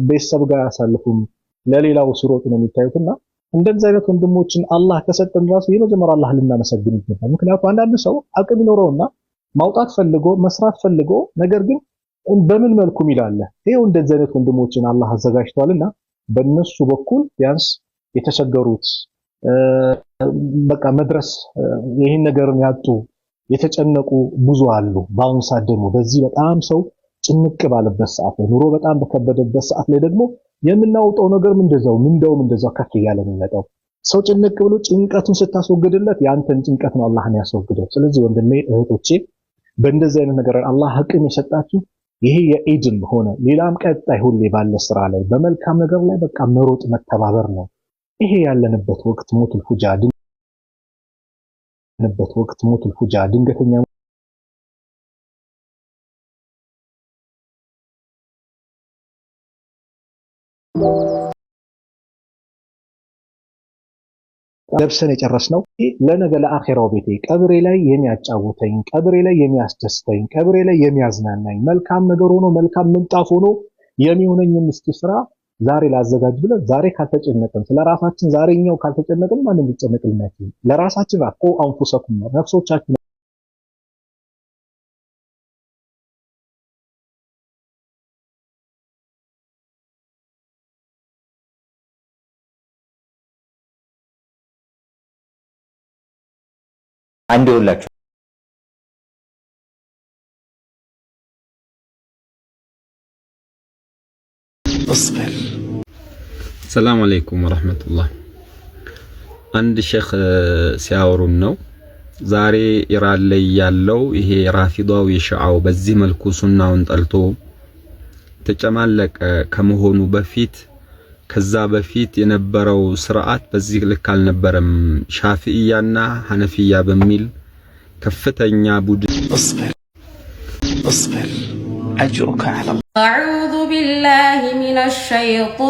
ቤተሰብ ጋር ያሳልፉም ለሌላው ሲሮጡ ነው የሚታዩትና እንደዚህ አይነት ወንድሞችን አላህ ከሰጠን ራሱ የመጀመሪያ አላህ ልናመሰግን ይገባል። ምክንያቱም አንዳንድ ሰው አቅም ይኖረውና ማውጣት ፈልጎ መስራት ፈልጎ ነገር ግን በምን መልኩ ይላል ይሄው እንደዚህ አይነት ወንድሞችን አላህ አዘጋጅቷልና በእነሱ በኩል ቢያንስ የተቸገሩት በቃ መድረስ ይሄን ነገርን ያጡ የተጨነቁ ብዙ አሉ። በአሁኑ ሰዓት ደግሞ በዚህ በጣም ሰው ጭንቅ ባለበት ሰዓት ላይ ኑሮ በጣም በከበደበት ሰዓት ላይ ደግሞ የምናውጣው ነገር ምንደውም እንደዛው ከፍ እያለ ነው የሚመጣው። ሰው ጭንቅ ብሎ ጭንቀቱን ስታስወግድለት ያንተን ጭንቀት ነው አላህ ያስወግደው። ስለዚህ ወንድሜ እህቶቼ በእንደዚህ አይነት ነገር አላህ ሐቅን የሰጣችሁ ይሄ የኢድም ሆነ ሌላም ቀጣይ ሁሌ ባለ ስራ ላይ በመልካም ነገር ላይ በቃ መሮጥ መተባበር ነው። ይሄ ያለንበት ወቅት ሞቱል ፉጃ ድንገተኛ ለብሰን የጨረስነው ለነገ ለአኺራው ቤቴ ቀብሬ ላይ የሚያጫውተኝ ቀብሬ ላይ የሚያስደስተኝ ቀብሬ ላይ የሚያዝናናኝ መልካም ነገር ሆኖ መልካም ምንጣፍ ሆኖ የሚሆነኝ እስኪ ስራ ዛሬ ላዘጋጅ ብለን ዛሬ ካልተጨነቅን ስለራሳችን ዛሬኛው ካልተጨነቅን ማንም ሊጨነቅልን አይችልም። ለራሳችን አቆ አንፉሰኩም ነፍሶቻችን አንድ ይውላችሁ اصبر السلام عليكم ورحمة الله አንድ ሼክ ሲያወሩን ነው ዛሬ ኢራን ላይ ያለው ይሄ ራፊዳው የሺዓው በዚህ መልኩ ሱናውን ጠልቶ ተጨማለቀ ከመሆኑ በፊት ከዛ በፊት የነበረው ስርዓት በዚህ ልክ አልነበረም። ሻፊዒያና ሐነፊያ በሚል ከፍተኛ ቡድን اصبر اجرك على الله أعوذ بالله من الشيطان